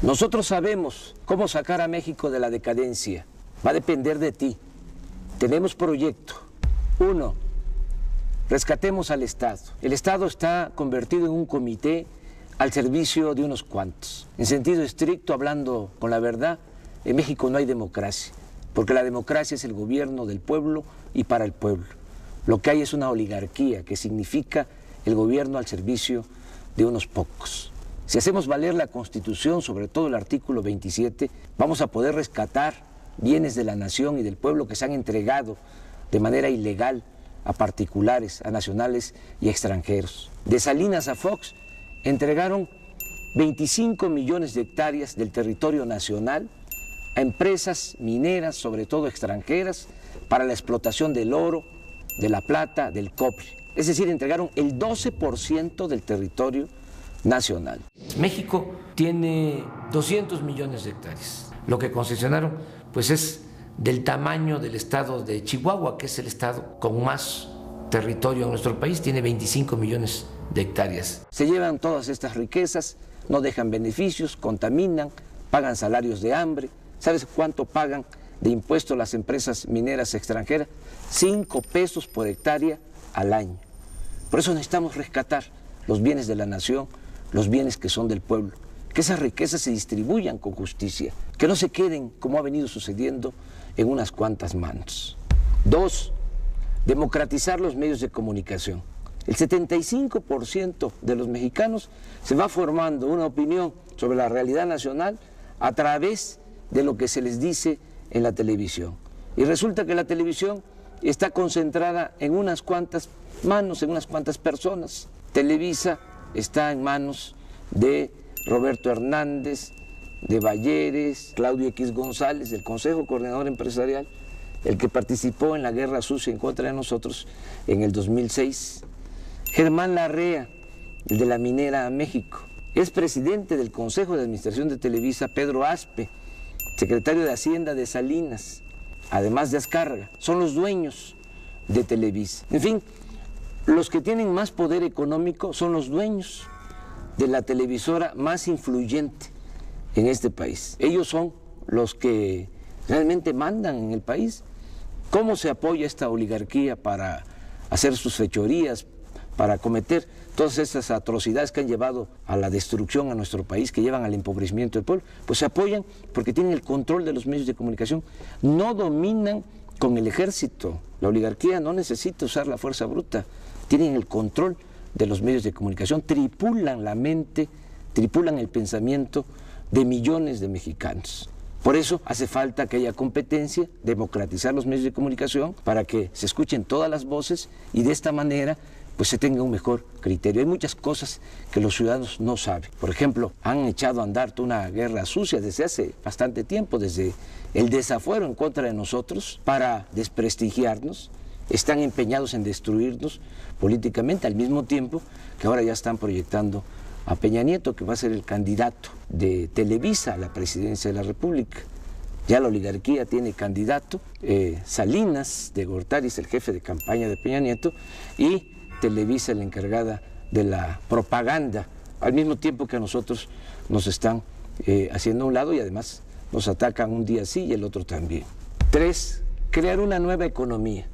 Nosotros sabemos cómo sacar a México de la decadencia. Va a depender de ti. Tenemos proyecto. 1. Rescatemos al Estado. El Estado está convertido en un comité al servicio de unos cuantos. En sentido estricto, hablando con la verdad, en México no hay democracia, porque la democracia es el gobierno del pueblo y para el pueblo. Lo que hay es una oligarquía, que significa el gobierno al servicio de unos pocos. Si hacemos valer la Constitución, sobre todo el artículo 27, vamos a poder rescatar bienes de la nación y del pueblo que se han entregado de manera ilegal a particulares, a nacionales y extranjeros. De Salinas a Fox entregaron 25 millones de hectáreas del territorio nacional a empresas mineras, sobre todo extranjeras, para la explotación del oro, de la plata, del cobre. Es decir, entregaron el 12% del territorio nacional. México tiene 200 millones de hectáreas. Lo que concesionaron pues es del tamaño del estado de Chihuahua, que es el estado con más territorio en nuestro país, tiene 25 millones de hectáreas. Se llevan todas estas riquezas, no dejan beneficios, contaminan, pagan salarios de hambre. ¿Sabes cuánto pagan de impuestos las empresas mineras extranjeras? 5 pesos por hectárea al año. Por eso necesitamos rescatar los bienes de la nación, los bienes que son del pueblo, que esas riquezas se distribuyan con justicia, que no se queden, como ha venido sucediendo, en unas cuantas manos. 2, democratizar los medios de comunicación. El 75% de los mexicanos se va formando una opinión sobre la realidad nacional a través de lo que se les dice en la televisión. Y resulta que la televisión está concentrada en unas cuantas manos, en unas cuantas personas. Televisa está en manos de Roberto Hernández, de Balleres, Claudio X González, del Consejo Coordinador Empresarial, el que participó en la guerra sucia en contra de nosotros en el 2006. Germán Larrea, el de la Minera México. Es presidente del Consejo de Administración de Televisa, Pedro Aspe, secretario de Hacienda de Salinas, además de Azcárraga. Son los dueños de Televisa. En fin, los que tienen más poder económico son los dueños de la televisora más influyente en este país. Ellos son los que realmente mandan en el país. ¿Cómo se apoya esta oligarquía para hacer sus fechorías, para cometer todas estas atrocidades que han llevado a la destrucción a nuestro país, que llevan al empobrecimiento del pueblo? Pues se apoyan porque tienen el control de los medios de comunicación. No dominan con el ejército. La oligarquía no necesita usar la fuerza bruta. Tienen el control de los medios de comunicación, tripulan la mente, tripulan el pensamiento de millones de mexicanos. Por eso hace falta que haya competencia, democratizar los medios de comunicación para que se escuchen todas las voces y de esta manera pues se tenga un mejor criterio. Hay muchas cosas que los ciudadanos no saben. Por ejemplo, han echado a andar toda una guerra sucia desde hace bastante tiempo, desde el desafuero en contra de nosotros para desprestigiarnos. Están empeñados en destruirnos políticamente, al mismo tiempo que ahora ya están proyectando a Peña Nieto, que va a ser el candidato de Televisa a la presidencia de la República. Ya la oligarquía tiene candidato, Salinas de Gortari es el jefe de campaña de Peña Nieto y Televisa la encargada de la propaganda, al mismo tiempo que a nosotros nos están haciendo a un lado y además nos atacan un día sí y el otro también. 3, crear una nueva economía.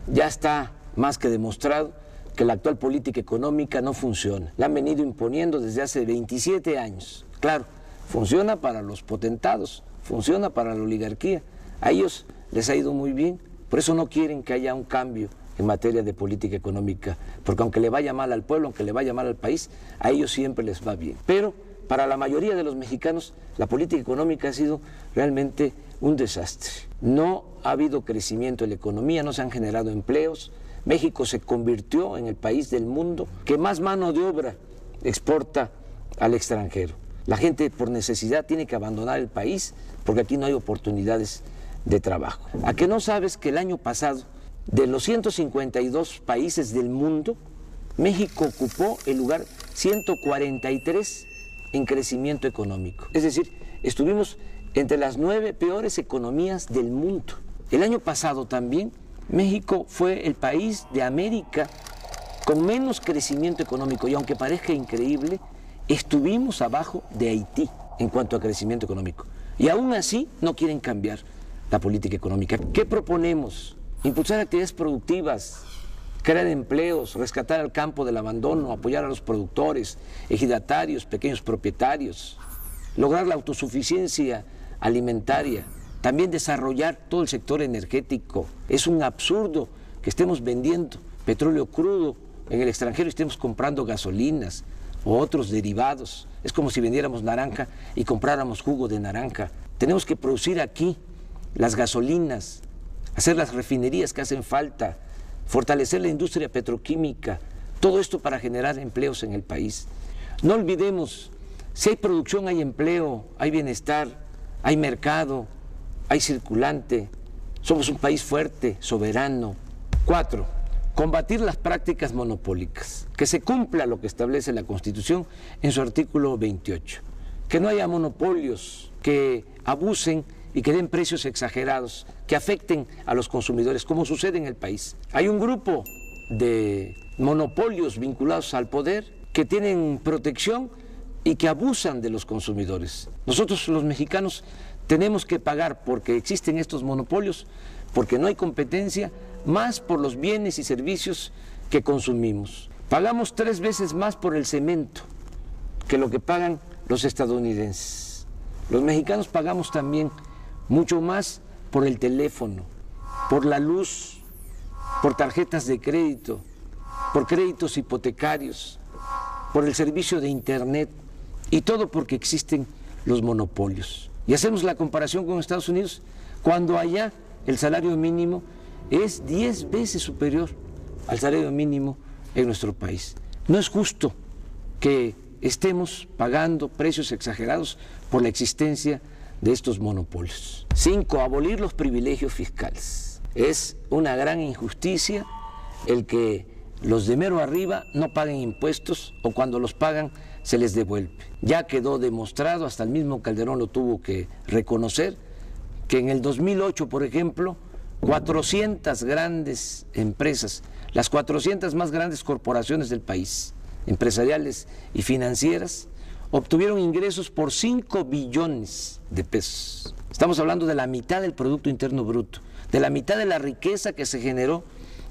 Ya está más que demostrado que la actual política económica no funciona. La han venido imponiendo desde hace 27 años. Claro, funciona para los potentados, funciona para la oligarquía. A ellos les ha ido muy bien, por eso no quieren que haya un cambio en materia de política económica, porque aunque le vaya mal al pueblo, aunque le vaya mal al país, a ellos siempre les va bien. Pero para la mayoría de los mexicanos, la política económica ha sido realmente un desastre. No ha habido crecimiento en la economía, no se han generado empleos. México se convirtió en el país del mundo que más mano de obra exporta al extranjero. La gente por necesidad tiene que abandonar el país porque aquí no hay oportunidades de trabajo. ¿A que no sabes que el año pasado, de los 152 países del mundo, México ocupó el lugar 143 en crecimiento económico? Es decir, estuvimos entre las 9 peores economías del mundo. El año pasado también México fue el país de América con menos crecimiento económico y aunque parezca increíble, estuvimos abajo de Haití. en cuanto a crecimiento económico. Y aún así no quieren cambiar la política económica. ¿Qué proponemos? Impulsar actividades productivas, crear empleos, rescatar al campo del abandono, apoyar a los productores, ejidatarios, pequeños propietarios, lograr la autosuficiencia alimentaria, también desarrollar todo el sector energético. Es un absurdo que estemos vendiendo petróleo crudo en el extranjero y estemos comprando gasolinas o otros derivados. Es como si vendiéramos naranja y compráramos jugo de naranja. Tenemos que producir aquí las gasolinas, hacer las refinerías que hacen falta, fortalecer la industria petroquímica, todo esto para generar empleos en el país. No olvidemos, si hay producción, hay empleo, hay bienestar, hay mercado, hay circulante, somos un país fuerte, soberano. 4. Combatir las prácticas monopólicas, que se cumpla lo que establece la Constitución en su artículo 28, que no haya monopolios que abusen y que den precios exagerados, que afecten a los consumidores, como sucede en el país. Hay un grupo de monopolios vinculados al poder que tienen protección y que abusan de los consumidores. Nosotros los mexicanos tenemos que pagar porque existen estos monopolios, porque no hay competencia, más por los bienes y servicios que consumimos. Pagamos 3 veces más por el cemento que lo que pagan los estadounidenses. Los mexicanos pagamos también mucho más por el teléfono, por la luz, por tarjetas de crédito, por créditos hipotecarios, por el servicio de internet, y todo porque existen los monopolios. Y hacemos la comparación con Estados Unidos, cuando allá el salario mínimo es 10 veces superior al salario mínimo en nuestro país. No es justo que estemos pagando precios exagerados por la existencia de estos monopolios. 5. Abolir los privilegios fiscales. Es una gran injusticia el que los de mero arriba no paguen impuestos o cuando los pagan se les devuelve. Ya quedó demostrado, hasta el mismo Calderón lo tuvo que reconocer, que en el 2008, por ejemplo, 400 grandes empresas, las 400 más grandes corporaciones del país, empresariales y financieras, obtuvieron ingresos por 5 billones de pesos. Estamos hablando de la mitad del Producto Interno Bruto, de la mitad de la riqueza que se generó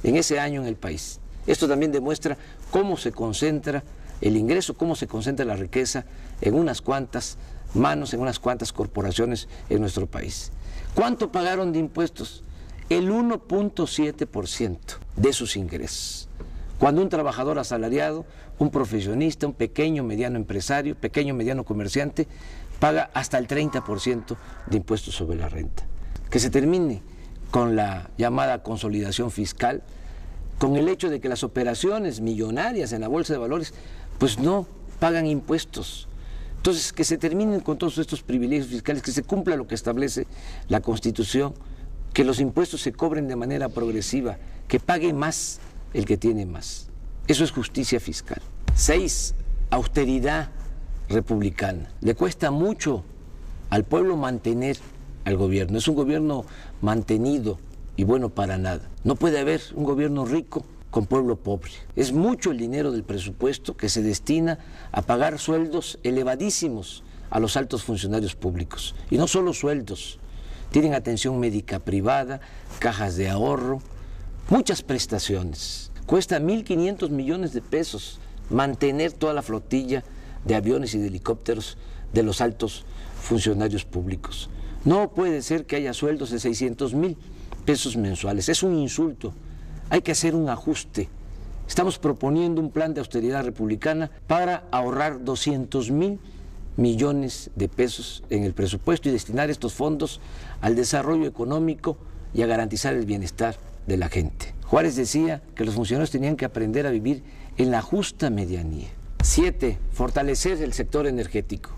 en ese año en el país. Esto también demuestra cómo se concentra el ingreso, cómo se concentra la riqueza en unas cuantas manos, en unas cuantas corporaciones en nuestro país. ¿Cuánto pagaron de impuestos? El 1.7% de sus ingresos. Cuando un trabajador asalariado, un profesionista, un pequeño, mediano empresario, pequeño, mediano comerciante, paga hasta el 30% de impuestos sobre la renta. Que se termine con la llamada consolidación fiscal, con el hecho de que las operaciones millonarias en la Bolsa de Valores pues no pagan impuestos. Entonces, que se terminen con todos estos privilegios fiscales, que se cumpla lo que establece la Constitución, que los impuestos se cobren de manera progresiva, que pague más el que tiene más. Eso es justicia fiscal. 6. Austeridad republicana. Le cuesta mucho al pueblo mantener al gobierno. Es un gobierno mantenido y bueno para nada. No puede haber un gobierno rico con pueblo pobre. Es mucho el dinero del presupuesto que se destina a pagar sueldos elevadísimos a los altos funcionarios públicos. Y no solo sueldos, tienen atención médica privada, cajas de ahorro, muchas prestaciones. Cuesta 1.500 millones de pesos mantener toda la flotilla de aviones y de helicópteros de los altos funcionarios públicos. No puede ser que haya sueldos de 600,000 pesos mensuales. Es un insulto. Hay que hacer un ajuste. Estamos proponiendo un plan de austeridad republicana para ahorrar 200,000 millones de pesos en el presupuesto y destinar estos fondos al desarrollo económico y a garantizar el bienestar de la gente. Juárez decía que los funcionarios tenían que aprender a vivir en la justa medianía. 7. Fortalecer el sector energético.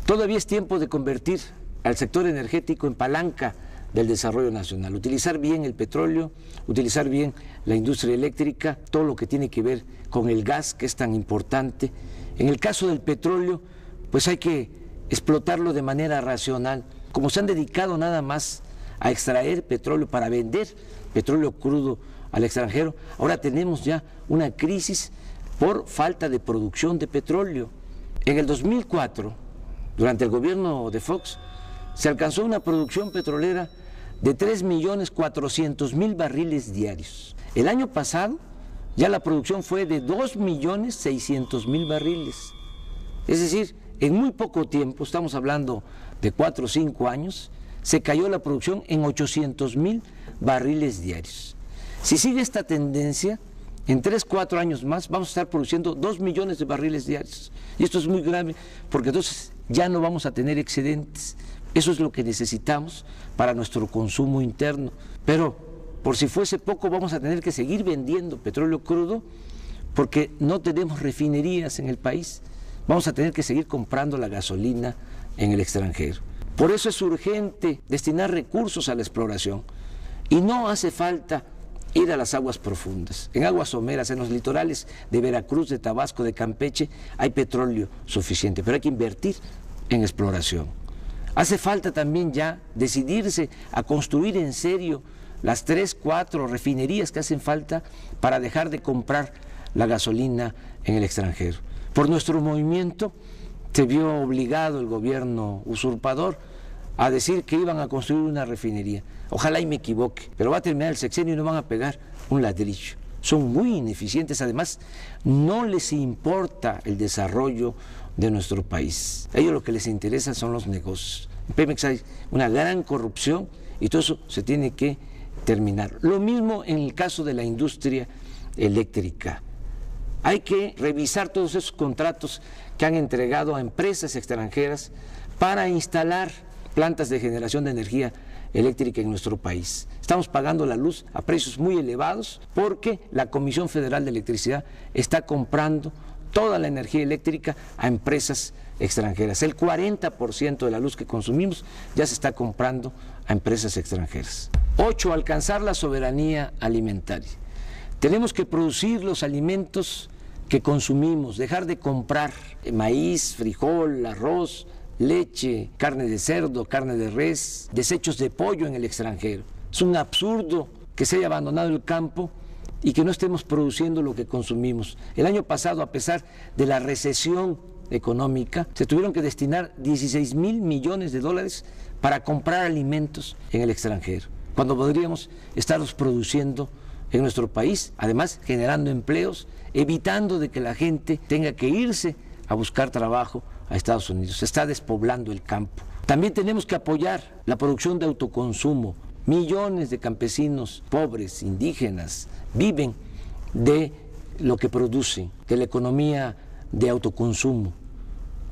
Todavía es tiempo de convertir al sector energético en palanca del desarrollo nacional, utilizar bien el petróleo, utilizar bien la industria eléctrica, todo lo que tiene que ver con el gas, que es tan importante. En el caso del petróleo, pues hay que explotarlo de manera racional. Como se han dedicado nada más a extraer petróleo para vender petróleo crudo al extranjero, ahora tenemos ya una crisis por falta de producción de petróleo. En el 2004, durante el gobierno de Fox, se alcanzó una producción petrolera de 3.400.000 barriles diarios. El año pasado ya la producción fue de 2.600.000 barriles. Es decir, en muy poco tiempo, estamos hablando de 4 o 5 años, se cayó la producción en 800.000 barriles diarios. Si sigue esta tendencia, en 3 o 4 años más vamos a estar produciendo 2 millones de barriles diarios. Y esto es muy grave porque entonces ya no vamos a tener excedentes. Eso es lo que necesitamos para nuestro consumo interno. Pero por si fuese poco, vamos a tener que seguir vendiendo petróleo crudo porque no tenemos refinerías en el país. Vamos a tener que seguir comprando la gasolina en el extranjero. Por eso es urgente destinar recursos a la exploración. Y no hace falta ir a las aguas profundas. En aguas someras, en los litorales de Veracruz, de Tabasco, de Campeche, hay petróleo suficiente, pero hay que invertir en exploración. Hace falta también ya decidirse a construir en serio las 3 o 4 refinerías que hacen falta para dejar de comprar la gasolina en el extranjero. Por nuestro movimiento se vio obligado el gobierno usurpador a decir que iban a construir una refinería. Ojalá y me equivoque, pero va a terminar el sexenio y no van a pegar un ladrillo. Son muy ineficientes, además no les importa el desarrollo de nuestro país. A ellos lo que les interesa son los negocios. En Pemex hay una gran corrupción y todo eso se tiene que terminar. Lo mismo en el caso de la industria eléctrica. Hay que revisar todos esos contratos que han entregado a empresas extranjeras para instalar plantas de generación de energía eléctrica en nuestro país. Estamos pagando la luz a precios muy elevados porque la Comisión Federal de Electricidad está comprando toda la energía eléctrica a empresas extranjeras. El 40% de la luz que consumimos ya se está comprando a empresas extranjeras. 8. Alcanzar la soberanía alimentaria. Tenemos que producir los alimentos que consumimos, dejar de comprar maíz, frijol, arroz, leche, carne de cerdo, carne de res, desechos de pollo en el extranjero. Es un absurdo que se haya abandonado el campo y que no estemos produciendo lo que consumimos. El año pasado, a pesar de la recesión económica, se tuvieron que destinar 16,000 millones de dólares para comprar alimentos en el extranjero, cuando podríamos estarlos produciendo en nuestro país, además generando empleos, evitando de que la gente tenga que irse a buscar trabajo a Estados Unidos. Se está despoblando el campo. También tenemos que apoyar la producción de autoconsumo. Millones de campesinos pobres, indígenas, viven de lo que producen, de la economía de autoconsumo.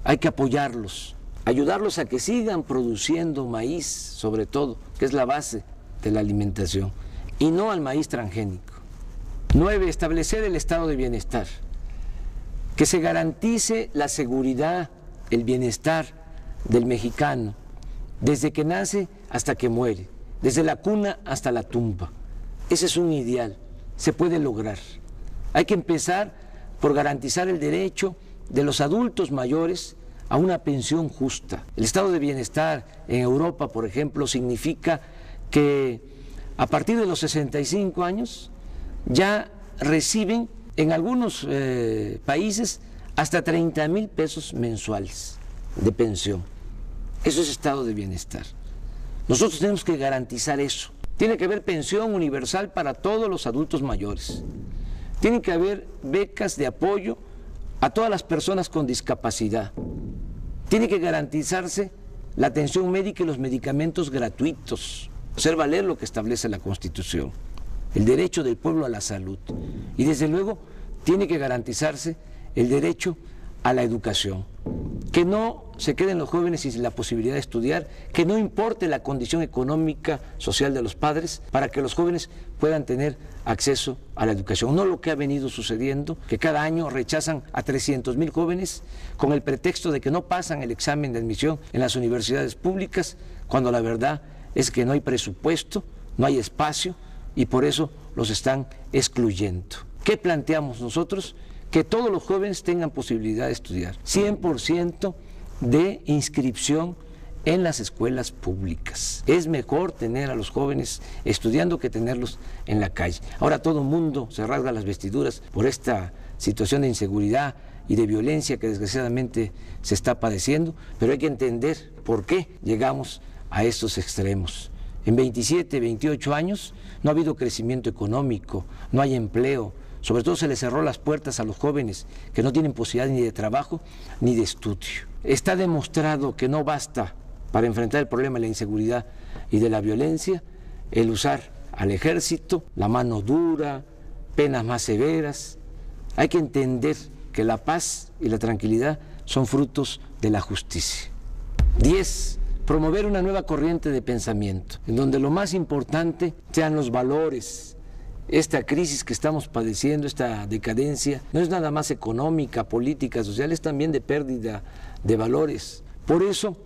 Hay que apoyarlos, ayudarlos a que sigan produciendo maíz, sobre todo, que es la base de la alimentación, y no al maíz transgénico. 9. Establecer el estado de bienestar, que se garantice la seguridad, el bienestar del mexicano, desde que nace hasta que muere, desde la cuna hasta la tumba. Ese es un ideal, se puede lograr. Hay que empezar por garantizar el derecho de los adultos mayores a una pensión justa. El estado de bienestar en Europa, por ejemplo, significa que a partir de los 65 años ya reciben en algunos países hasta 30,000 pesos mensuales de pensión. Eso es estado de bienestar. Nosotros tenemos que garantizar eso. Tiene que haber pensión universal para todos los adultos mayores. Tiene que haber becas de apoyo a todas las personas con discapacidad. Tiene que garantizarse la atención médica y los medicamentos gratuitos. Hacer valer lo que establece la Constitución, el derecho del pueblo a la salud. Y desde luego tiene que garantizarse el derecho a la educación. Que no se queden los jóvenes sin la posibilidad de estudiar, que no importe la condición económica, social de los padres, para que los jóvenes puedan tener acceso a la educación. No lo que ha venido sucediendo, que cada año rechazan a 300,000 jóvenes con el pretexto de que no pasan el examen de admisión en las universidades públicas, cuando la verdad es que no hay presupuesto, no hay espacio y por eso los están excluyendo. ¿Qué planteamos nosotros? Que todos los jóvenes tengan posibilidad de estudiar. 100% de inscripción en las escuelas públicas. Es mejor tener a los jóvenes estudiando que tenerlos en la calle. Ahora todo el mundo se rasga las vestiduras por esta situación de inseguridad y de violencia que desgraciadamente se está padeciendo, pero hay que entender por qué llegamos a estos extremos. En 27, 28 años no ha habido crecimiento económico, no hay empleo, sobre todo se les cerró las puertas a los jóvenes que no tienen posibilidad ni de trabajo ni de estudio. Está demostrado que no basta para enfrentar el problema de la inseguridad y de la violencia el usar al ejército, la mano dura, penas más severas. Hay que entender que la paz y la tranquilidad son frutos de la justicia. 10. Promover una nueva corriente de pensamiento, en donde lo más importante sean los valores. Esta crisis que estamos padeciendo, esta decadencia, no es nada más económica, política, social, es también de pérdida de valores. Por eso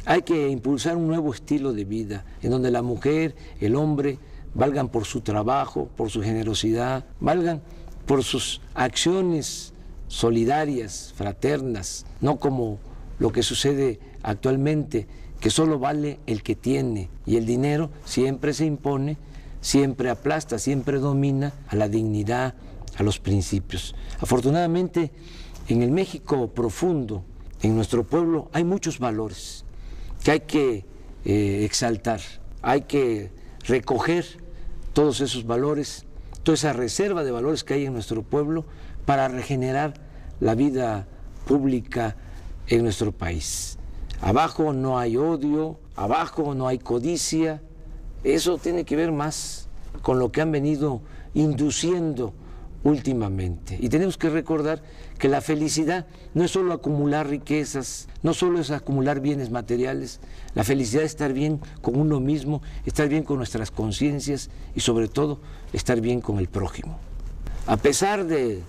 hay que impulsar un nuevo estilo de vida, en donde la mujer, el hombre, valgan por su trabajo, por su generosidad, valgan por sus acciones solidarias, fraternas, no como lo que sucede actualmente, que solo vale el que tiene, y el dinero siempre se impone, siempre aplasta, siempre domina a la dignidad, a los principios. Afortunadamente, en el México profundo, en nuestro pueblo, hay muchos valores que hay que exaltar, hay que recoger todos esos valores, toda esa reserva de valores que hay en nuestro pueblo para regenerar la vida pública en nuestro país. Abajo no hay odio, abajo no hay codicia, eso tiene que ver más con lo que han venido induciendo últimamente. Y tenemos que recordar que la felicidad no es solo acumular riquezas, no solo es acumular bienes materiales, la felicidad es estar bien con uno mismo, estar bien con nuestras conciencias y sobre todo estar bien con el prójimo. A pesar de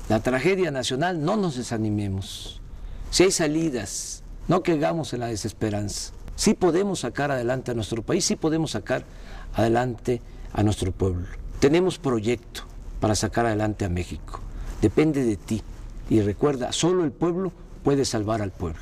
la tragedia nacional, no nos desanimemos. Si hay salidas, no caigamos en la desesperanza. Sí podemos sacar adelante a nuestro país, sí podemos sacar adelante a nuestro pueblo. Tenemos proyecto para sacar adelante a México. Depende de ti. Y recuerda, solo el pueblo puede salvar al pueblo.